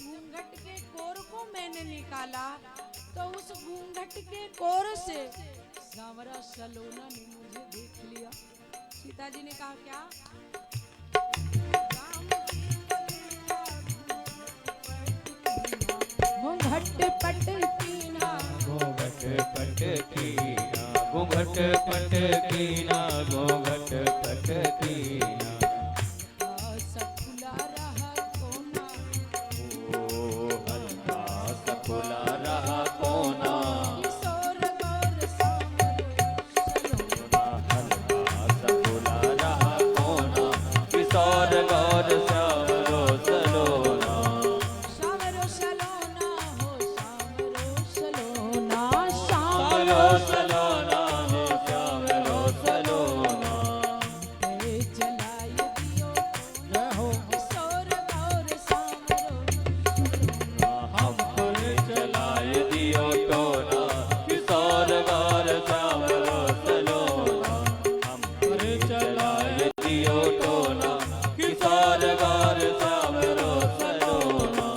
घूंघट के कोर को मैंने निकाला तो उस घूंघट के कोर से सांवरा सलोना ने मुझे देख लिया। सीता जी ने कहा क्या? घूंघट पट कीना, घूंघट पट कीना, घूंघट पट कीना, घूंघट पट कीना। सखुला रहा कोना, ओ हल्का सखुला रहा कोना, किशोर गौर सांवरो सलोना। हल्का सखुला रहा कोना, किशोर गौर सांवरो सलोना। सांवरो सलोना हो सांवरो सलोना, सांवरो सलोना हो सांवरो सलोना। चलाय दियो रहो किशोर गौर सांवरो। हम पर चलाए दियो टोना, किशोर गौर सांवरो सलोना। हम पर चलाए दियो टोना, किशोर गौर सांवरो सलोना।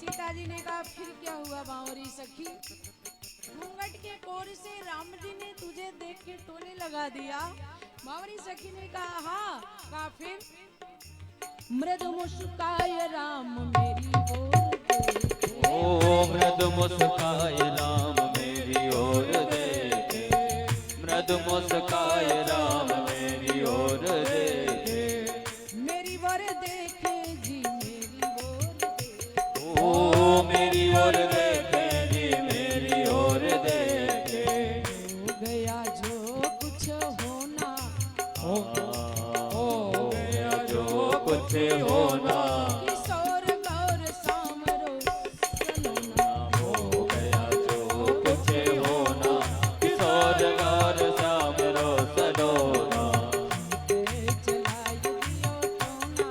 सीता जी ने कहा फिर क्या हुआ बावरी सखी? घूंघट के कोर से राम जी ने तुझे देख के टोने लगा दिया। बावरी सखी ने कहा हाँ। कहा फिर? मृदु मुस्काए राम मेरी ओर देखे। ओ मृदु मुस्काए राम मेरी ओर देखे, मृदु मुस्काए राम मेरी ओर देखे। मेरी ओर देखे जी मेरी ओर देखे। ओ मेरी ओर देखे जी मेरी ओर देखे। हो गया जो कुछ होना, हो गया जो कुछ होना, किशोर गौर सांवरो सलोना। हो गया जो कुछ होना, किशोर गौर सांवरो सलोना। चलाय दियो टोना,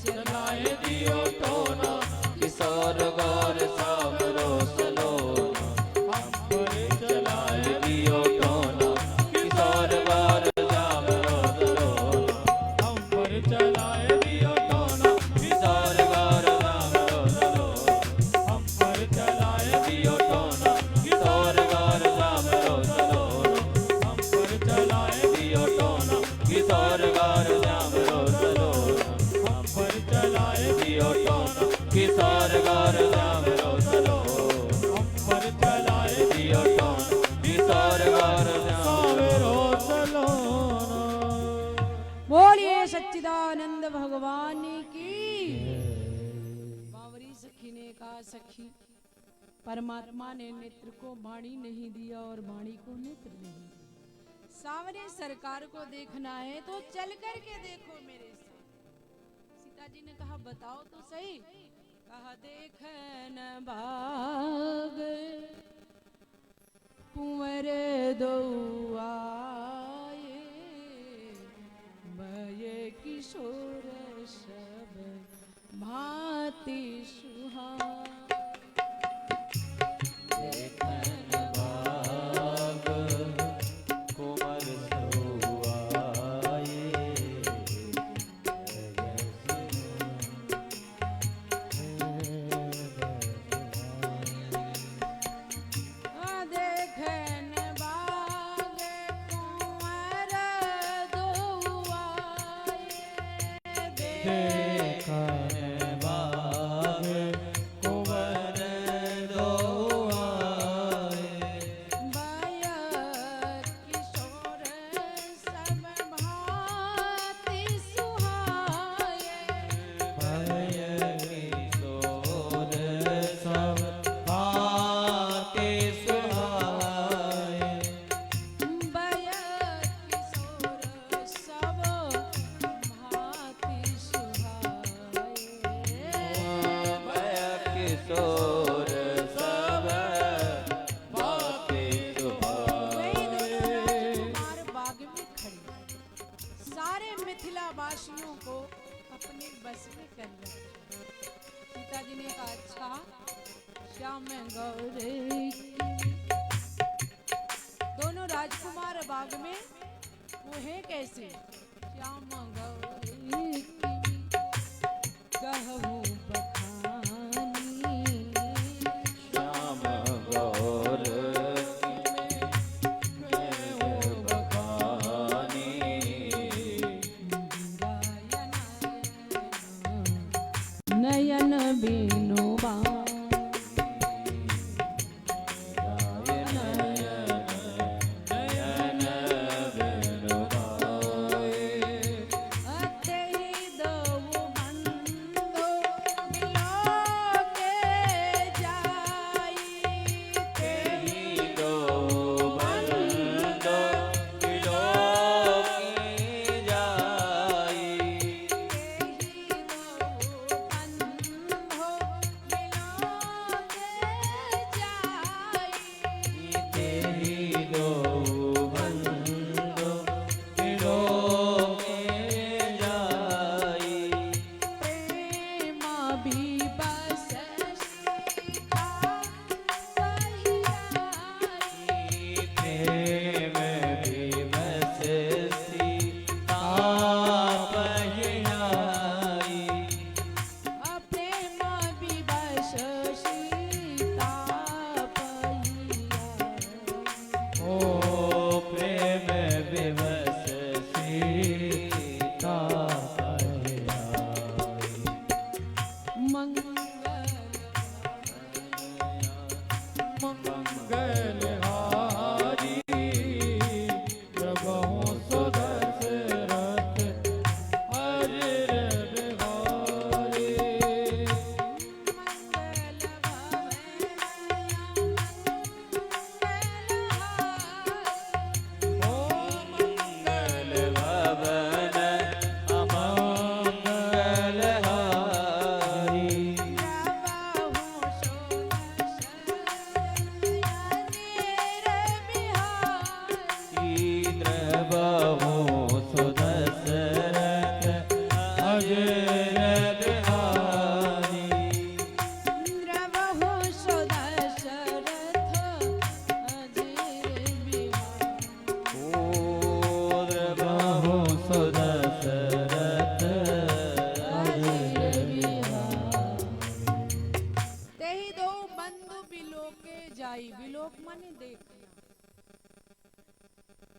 चलाए दियो टोना, किशोर गौर सांवरो सलोना। हम पर चलाए दियो टोना, किशोर गौर सांवरो सलोना। हम पर चलाए दियो टोना, किशोर गौर सांवरो सलोना। हम पर चलाए दियो टोना, किशोर गौर सांवरो सलोना। हम पर चलाए दियो टोना, किशोर गौर सांवरो सलोना। हम पर चलाए दियो टोना, किशोर गौर सांवरो सलोना। हम पर चलाए दियो टोना, किशोर गौर सांवरो सलोना। बोलिए सच्चिदानंद भगवान की। बावरी सखी ने कहा सखी परमात्मा ने नेत्र को वाणी नहीं दिया और वाणी को नेत्र नहीं दिया। सामने सरकार को देखना है तो चल कर के देखो मेरे साथ। सीता जी ने कहा बताओ तो सही। कहा देखन बाग कुंवर दो आए, भय किशोर सब भांति सुहाए। देखन बाग कुंवर दो आए, देखन बाग कुंवर दो आए, देखन बाग कुंवर दो आए, भय किशोर सब भांति सुहाए। भय किशोर सब भांति सुहाए। भय किशोर सब भांति सुहाए। भय किशोर सब भांति वही दोनों सुहाए। राजकुमार बाग में खड़े सारे मिथिला वासियों को अपने बस में कर लिया। सीता जी ने कहा अच्छा श्याम गौरे की। दोनों राजकुमार बाग में वो है कैसे? श्याम गौरे की कहूँ बखान नयन बिनु बाई।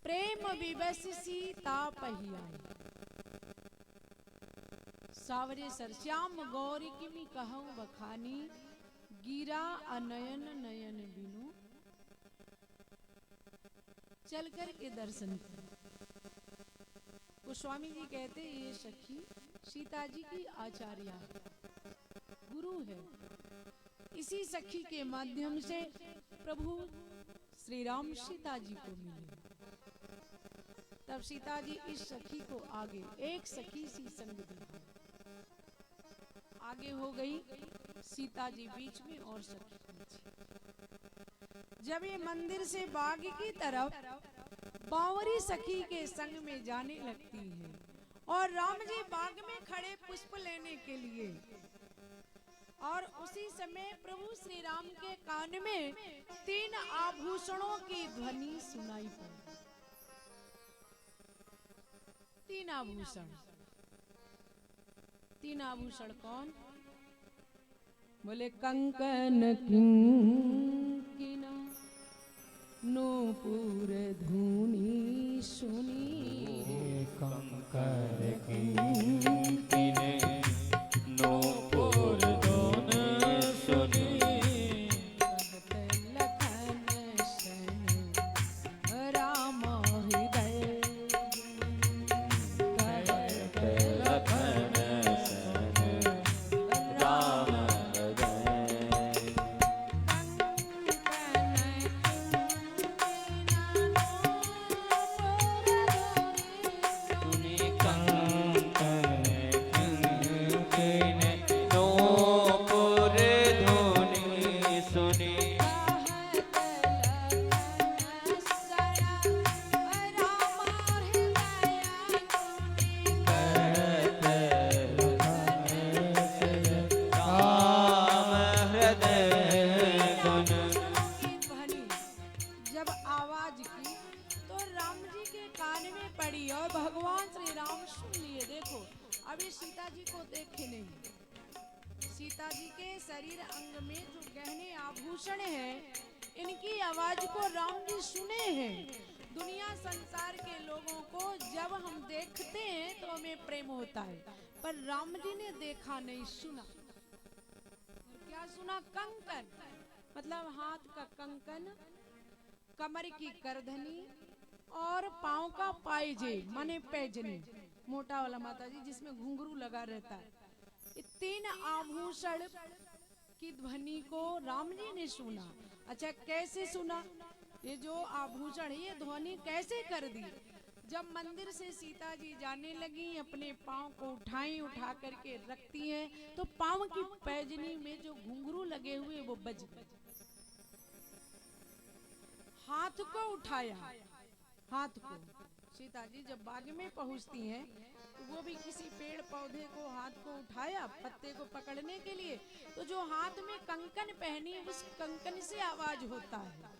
प्रेम विवश सीता पहियाई। सावरे सरश्याम गौरी किमी कहूँ बखानी, गिरा अनयन नयन बिनु। चल कर के दर्शन गोस्वामी जी कहते ये सखी सीता जी की आचार्या गुरु है। इसी सखी के माध्यम से प्रभु श्री राम सीता जी को मिले। तब सीता जी इस सखी को आगे एक सखी सी संग दी, आगे हो गई सीता जी बीच में और सखी पीछे। जब ये मंदिर से बाग की तरफ बावरी सखी के संग में जाने लगती है और राम जी बाग में खड़े पुष्प लेने के लिए, और उसी समय प्रभु श्री राम के कान में 3 आभूषणों की ध्वनि सुनाई पड़ी। 3 आभूषण। 3 आभूषण कौन? बोले कंकन किंकिना नूपुर धूनी सुनी। कंकर किंकिने नूपुर धूनी सुनी। लखन सन राम हृदय। लखन सन राम अभी सीता जी को देखे नहीं। सीता जी के शरीर अंग में जो गहने आभूषण हैं, इनकी आवाज को राम जी सुने हैं। दुनिया संसार के लोगों को जब हम देखते हैं तो हमें प्रेम होता है, पर राम जी ने देखा नहीं, सुना। क्या सुना? कंकन, मतलब हाथ का कंकन, कमर की करधनी और पांव का पायजे माने पैजनी, मोटा वाला माता जी जिसमें घुंघरू लगा रहता है। ये 3 आभूषण की ध्वनि को राम जी ने सुना। अच्छा, कैसे सुना? ये जो आभूषण, ये ध्वनि कैसे कर दी? जब मंदिर से सीता जी जाने लगी, अपने पांव को उठा करके रखती हैं, तो पांव की पैजनी में जो घुंघरू लगे हुए वो बज गए। हाथ को उठाया, हाथ को सीता जी जब बाग में पहुंचती हैं, तो वो भी किसी पेड़ पौधे को हाथ को उठाया पत्ते को पकड़ने के लिए, तो जो हाथ में कंकन पहनी उस कंकन से आवाज होता है,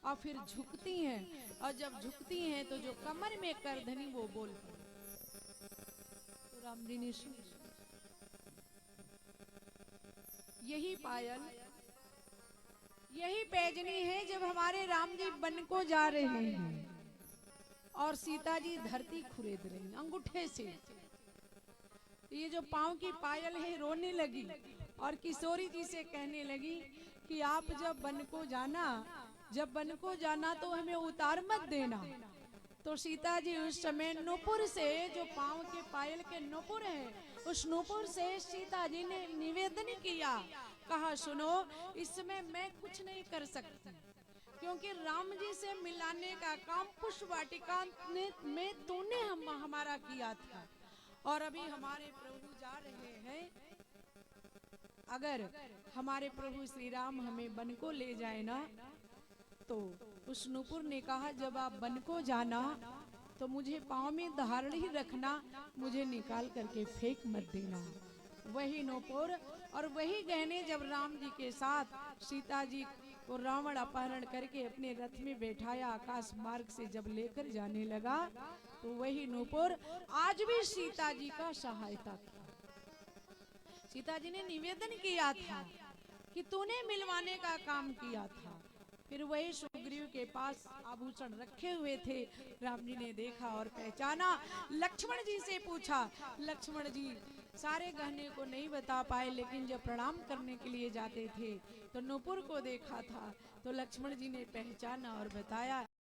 और फिर झुकती हैं, और जब झुकती हैं तो जो कमर में करधनी वो बोल पड़ी। तो राम जी ने सुना। यही पायल, यही पैजनी है जब हमारे राम जी वन को जा रहे हैं और सीता जी धरती खुरेद रही अंगूठे से। ये जो पांव की पायल है रोने लगी और किशोरी जी से कहने लगी कि आप जब वन को जाना, जब वन को जाना तो हमें उतार मत देना। तो सीता जी उस समय नूपुर से, जो पांव के पायल के नूपुर है, उस नूपुर से सीता जी ने निवेदन किया, कहा सुनो, इसमें मैं कुछ नहीं कर सकती, क्योंकि राम जी से मिलाने का काम पुष्प वाटिका में तूने हमारा किया था, और अभी हमारे प्रभु जा रहे हैं, अगर हमारे प्रभु श्री राम हमें वन को ले जाए ना, तो उस नूपुर ने कहा जब आप वन को जाना तो मुझे पाँव में धारण ही रखना, मुझे निकाल करके फेंक मत देना। वही नूपुर और वही गहने जब राम जी के साथ सीता जी को रावण अपहरण करके अपने रथ में बैठाया, आकाश मार्ग से जब लेकर जाने लगा, तो वही नूपुर आज भी सीता जी का सहायता किया। सीता जी ने निवेदन किया था कि तूने मिलवाने का काम किया था। फिर वही सुग्रीव के पास आभूषण रखे हुए थे, राम जी ने देखा और पहचाना। लक्ष्मण जी से पूछा, लक्ष्मण जी सारे गहने को नहीं बता पाए, लेकिन जब प्रणाम करने के लिए जाते थे तो नूपुर को देखा था, तो लक्ष्मण जी ने पहचाना और बताया।